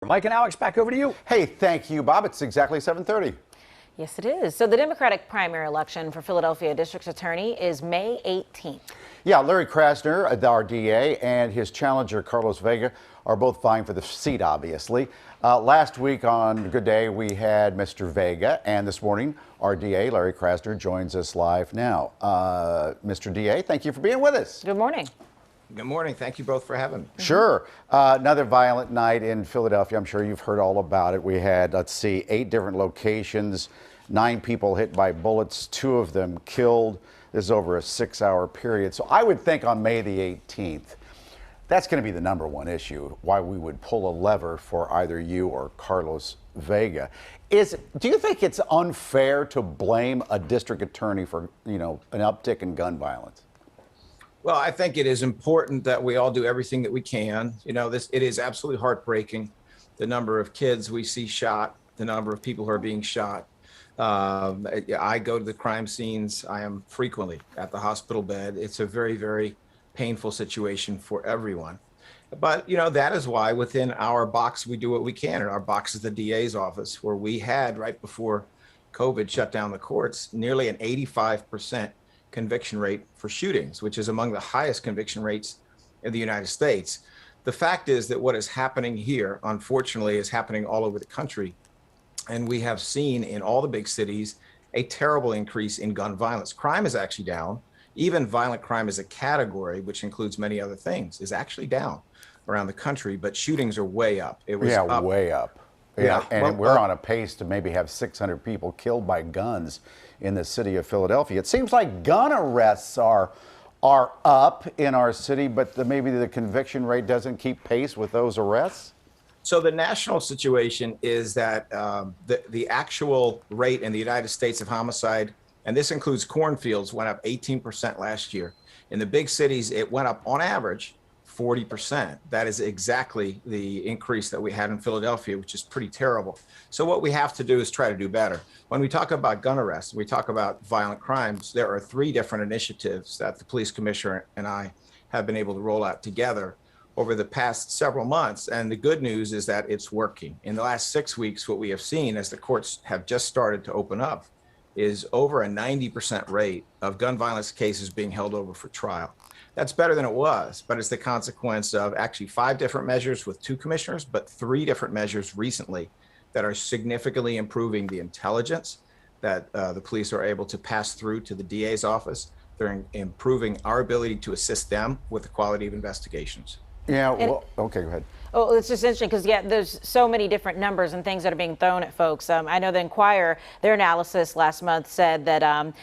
Mike and Alex, back over to you. Hey, thank you, Bob. It's exactly 7:30. Yes, it is. So the Democratic primary election for Philadelphia District Attorney is May 18th. Yeah, Larry Krasner, our DA, and his challenger, Carlos Vega, are both vying for the seat, obviously. Last week on Good Day, we had Mr. Vega, and this morning, our DA, Larry Krasner, joins us live now. Mr. DA, thank you for being with us. Good morning. Good morning. Thank you both for having me. Sure. Another violent night in Philadelphia. I'm sure you've heard all about it. We had, 8 different locations, 9 people hit by bullets, 2 of them killed. This is over a 6-hour period. So I would think on May the 18th, that's going to be the number one issue, why we would pull a lever for either you or Carlos Vega. Do you think it's unfair to blame a district attorney for, an uptick in gun violence? Well, I think it is important that we all do everything that we can. It is absolutely heartbreaking, the number of kids we see shot, the number of people who are being shot. I go to the crime scenes. I am frequently at the hospital bed. It's a very, very painful situation for everyone. But, that is why within our box, we do what we can. And our box is the DA's office, where we had, right before COVID shut down the courts, nearly an 85% conviction rate for shootings, which is among the highest conviction rates in the United States. The fact is that what is happening here, unfortunately, is happening all over the country. And we have seen in all the big cities a terrible increase in gun violence. Crime is actually down. Even violent crime as a category, which includes many other things, is actually down around the country, but shootings are way up. It was up. Way up. Yeah, and we're on a pace to maybe have 600 people killed by guns in the city of Philadelphia. It seems like gun arrests are up in our city, but maybe the conviction rate doesn't keep pace with those arrests. So the national situation is that the actual rate in the United States of homicide, and this includes cornfields, went up 18% last year. In the big cities, it went up on average 40%. That is exactly the increase that we had in Philadelphia, which is pretty terrible. So what we have to do is try to do better. When we talk about gun arrests, we talk about violent crimes, there are 3 different initiatives that the police commissioner and I have been able to roll out together over the past several months. And the good news is that it's working. In the last 6 weeks, what we have seen as the courts have just started to open up is over a 90% rate of gun violence cases being held over for trial. That's better than it was, but it's the consequence of actually 5 different measures with 2 commissioners, but 3 different measures recently that are significantly improving the intelligence that the police are able to pass through to the DA's office. They're improving our ability to assist them with the quality of investigations. Yeah, well, okay, go ahead. Oh, it's just interesting because, there's so many different numbers and things that are being thrown at folks. I know the Inquirer, their analysis last month said that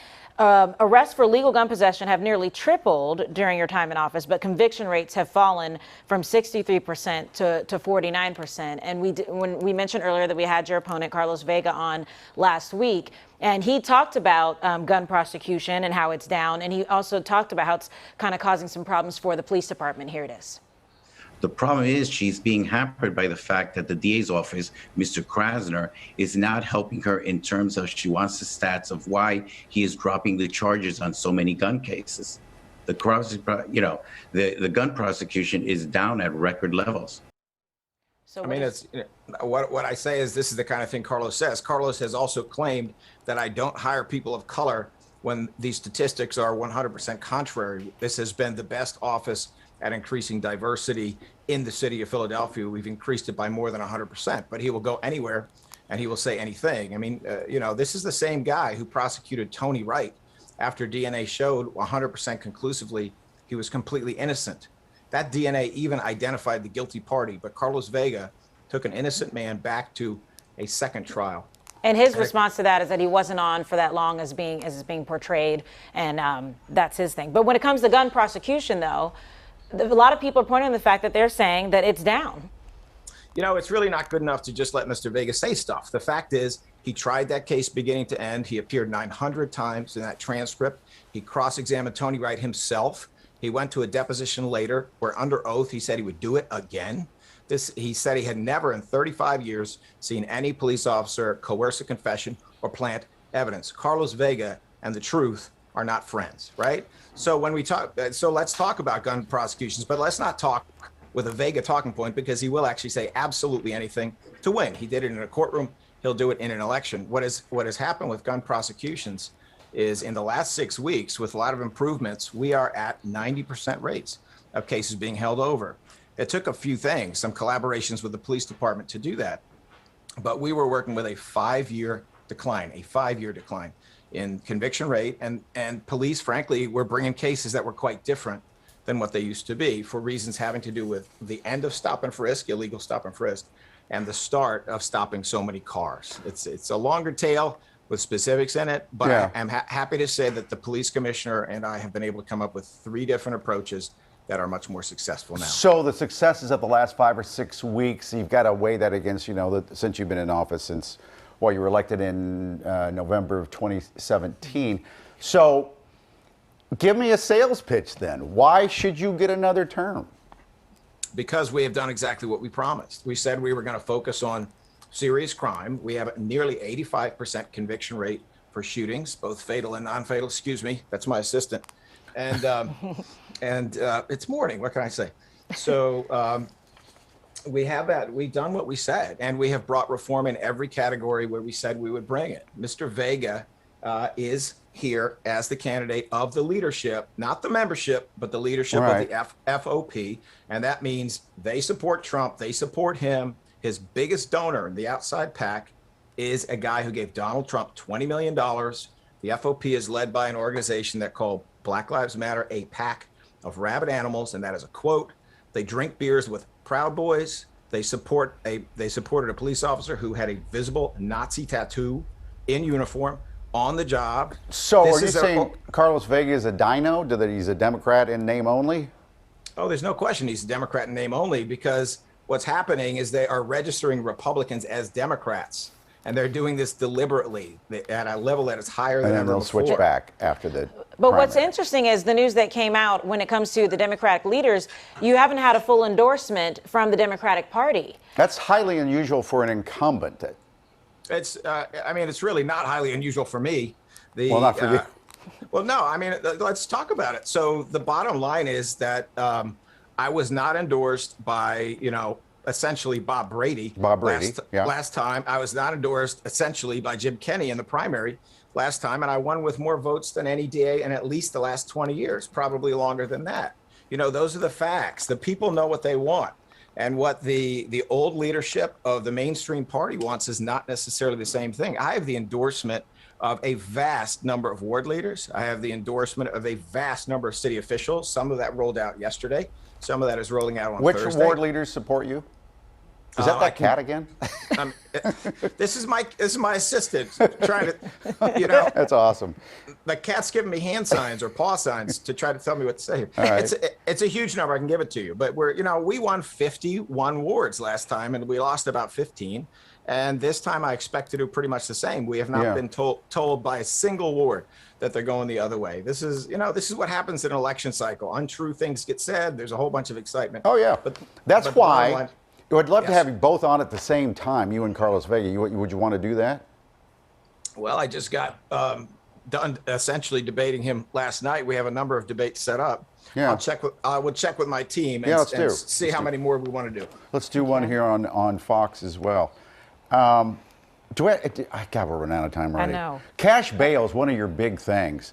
arrests for illegal gun possession have nearly tripled during your time in office, but conviction rates have fallen from 63% to 49%. And when we mentioned earlier that we had your opponent, Carlos Vega, on last week, and he talked about gun prosecution and how it's down. And he also talked about how it's kind of causing some problems for the police department. Here it is. The problem is she's being hampered by the fact that the DA's office, Mr. Krasner, is not helping her in terms of she wants the stats of why he is dropping the charges on so many gun cases. The gun prosecution is down at record levels. So it's what I say is this is the kind of thing Carlos says. Carlos has also claimed that I don't hire people of color when these statistics are 100% contrary. This has been the best office at increasing diversity in the city of Philadelphia. We've increased it by more than 100%, but he will go anywhere and he will say anything. This is the same guy who prosecuted Tony Wright after DNA showed 100% conclusively he was completely innocent. That DNA even identified the guilty party, but Carlos Vega took an innocent man back to a second trial. And his response to that is that he wasn't on for that long as it's being portrayed, and that's his thing. But when it comes to gun prosecution, though, a lot of people are pointing to the fact that they're saying that it's down. It's really not good enough to just let Mr. Vega say stuff. The fact is, he tried that case beginning to end. He appeared 900 times in that transcript. He cross-examined Tony Wright himself. He went to a deposition later where under oath he said he would do it again. He said he had never in 35 years seen any police officer coerce a confession or plant evidence. Carlos Vega and the truth are not friends, right? So when we talk, let's talk about gun prosecutions, but let's not talk with a Vega talking point, because he will actually say absolutely anything to win. He did it in a courtroom. He'll do it in an election. What has happened with gun prosecutions is in the last 6 weeks, with a lot of improvements, we are at 90% rates of cases being held over. It took a few things, some collaborations with the police department to do that. But we were working with a 5-year decline in conviction rate. And police, frankly, were bringing cases that were quite different than what they used to be, for reasons having to do with the end of stop and frisk, illegal stop and frisk, and the start of stopping so many cars. It's a longer tale with specifics in it, but Yeah. I'm happy to say that the police commissioner and I have been able to come up with 3 different approaches that are much more successful now. So the successes of the last 5 or 6 weeks, you've got to weigh that against, since you've been in office since, you were elected in November of 2017. So give me a sales pitch then. Why should you get another term? Because we have done exactly what we promised. We said we were going to focus on serious crime. We have a nearly 85% conviction rate for shootings, both fatal and non-fatal. Excuse me, that's my assistant. And it's morning. What can I say? So we have that. We've done what we said, and we have brought reform in every category where we said we would bring it. Mr. Vega is here as the candidate of the leadership, not the membership, but the leadership Right. of the FOP. And that means they support Trump. They support him. His biggest donor in the outside PAC is a guy who gave Donald Trump $20 million. The FOP is led by an organization that called Black Lives Matter, a pack of rabid animals. And that is a quote. They drink beers with Proud Boys. They supported a police officer who had a visible Nazi tattoo in uniform on the job. So This are you is saying Carlos Vega is a dino, that he's a Democrat in name only? Oh, there's no question he's a Democrat in name only, because what's happening is they are registering Republicans as Democrats, and they're doing this deliberately at a level that is higher than And then ever they'll before. switch back after the But what's primary. interesting is the news that came out when it comes to the Democratic leaders. You haven't had a full endorsement from the Democratic Party. That's highly unusual for an incumbent. It's, it's really not highly unusual for me. Well, not for you. Well, no, let's talk about it. So the bottom line is that I was not endorsed by, essentially Bob Brady. Last time. I was not endorsed essentially by Jim Kenney in the primary last time, and I won with more votes than any DA in at least the last 20 years, probably longer than that. Those are the facts. The people know what they want. And what the old leadership of the mainstream party wants is not necessarily the same thing. I have the endorsement of a vast number of ward leaders. I have the endorsement of a vast number of city officials. Some of that rolled out yesterday. Some of that is rolling out on Which Thursday. ward leaders support you? Is that cat again? This is my assistant trying to, That's awesome. the cat's giving me hand signs or paw signs to try to tell me what to say. All right. It's a huge number. I can give it to you, but we won 51 wards last time and we lost about 15. And this time I expect to do pretty much the same. We have not been told by a single ward that they're going the other way. This is what happens in an election cycle. Untrue things get said. There's a whole bunch of excitement. Oh, yeah. But That's but bottom why line- I'd love to Yes. have you both on at the same time, you and Carlos Vega. Would you want to do that? Well, I just got done essentially debating him last night. We have a number of debates set up. Yeah. I will check with my team and, Yeah, let's and do. see how many more we want to do. Let's do one here on Fox as well. God, we're running out of time already. know. Cash bail is one of your big things.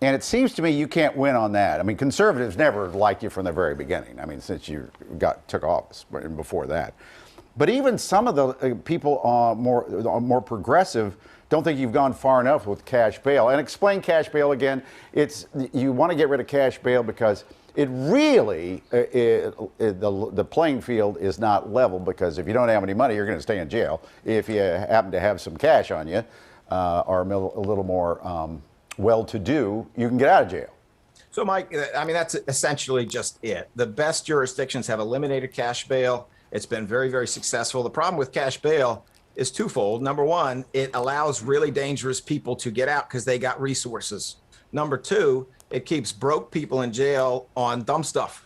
And it seems to me you can't win on that. I mean, conservatives never liked you from the very beginning. I mean, since you took office and before that. But even some of the people more progressive don't think you've gone far enough with cash bail. And explain cash bail again. You want to get rid of cash bail because it really, the playing field is not level, because if you don't have any money, you're going to stay in jail. If you happen to have some cash on you, or a little more well-to-do, you can get out of jail. So, Mike, that's essentially just it. The best jurisdictions have eliminated cash bail. It's been very, very successful. The problem with cash bail is twofold. Number one, it allows really dangerous people to get out because they got resources. Number two, it keeps broke people in jail on dumb stuff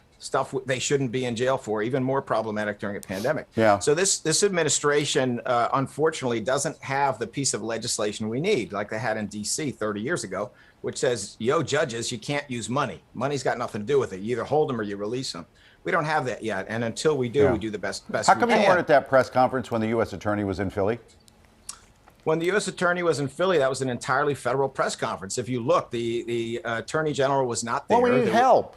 they shouldn't be in jail for, even more problematic during a pandemic. Yeah. So this administration, unfortunately, doesn't have the piece of legislation we need, like they had in D.C. 30 years ago, which says, judges, you can't use money. Money's got nothing to do with it. You either hold them or you release them. We don't have that yet, and until we do, Yeah. we do the best How we come you can. weren't at that press conference when the U.S. Attorney was in Philly? When the U.S. Attorney was in Philly, that was an entirely federal press conference. If you look, the Attorney General was not there. Well, we need help.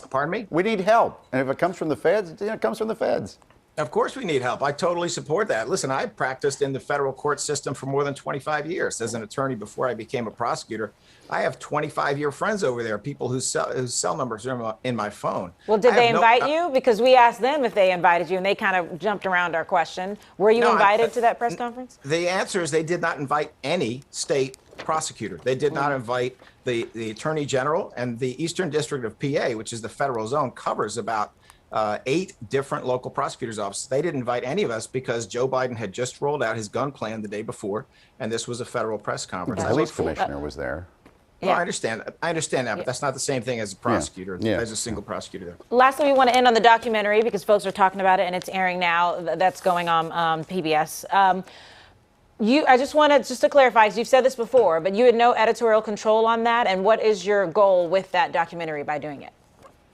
Pardon me? We need help. And if it comes from the feds, it comes from the feds. Of course we need help. I totally support that. Listen, I practiced in the federal court system for more than 25 years as an attorney before I became a prosecutor. I have 25-year friends over there, people whose cell numbers are in my phone. Well, did they invite you? you? Because we asked them if they invited you, and they kind of jumped around our question. Were you invited to that press conference? The answer is they did not invite any state prosecutor. They did not invite the Attorney General, and the Eastern District of PA, which is the federal zone, covers about 8 different local prosecutors' offices. They didn't invite any of us because Joe Biden had just rolled out his gun plan the day before, and this was a federal press conference. The police commissioner was there. Well, I understand that, but that's not the same thing as a prosecutor, Yeah. as a single prosecutor there. Lastly, we want to end on the documentary because folks are talking about it and it's airing now. That's going on PBS. I just wanted to clarify, because you've said this before, but you had no editorial control on that. And what is your goal with that documentary by doing it?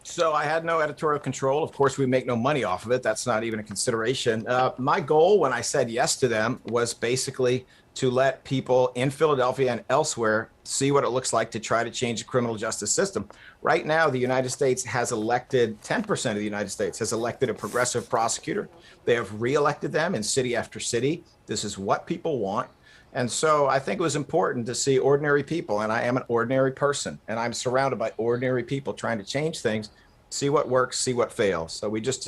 So I had no editorial control. Of course, we make no money off of it. That's not even a consideration. My goal when I said yes to them was basically to let people in Philadelphia and elsewhere see what it looks like to try to change the criminal justice system. Right now, the United States has elected, 10% of the United States has elected a progressive prosecutor. They have reelected them in city after city. This is what people want. And so I think it was important to see ordinary people, and I am an ordinary person, and I'm surrounded by ordinary people trying to change things, see what works, see what fails. So we took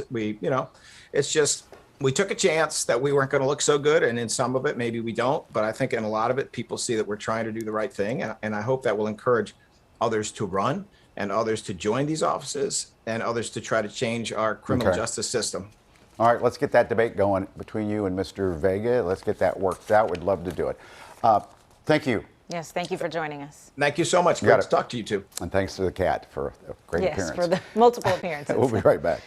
a chance that we weren't going to look so good, and in some of it, maybe we don't, but I think in a lot of it, people see that we're trying to do the right thing, and I hope that will encourage others to run and others to join these offices and others to try to change our criminal justice system. All right, let's get that debate going between you and Mr. Vega. Let's get that worked out. We'd love to do it. Thank you. Yes, thank you for joining us. Thank you so much. Great to talk to you too. And thanks to the cat for a great appearance. Yes, for the multiple appearances. We'll be right back.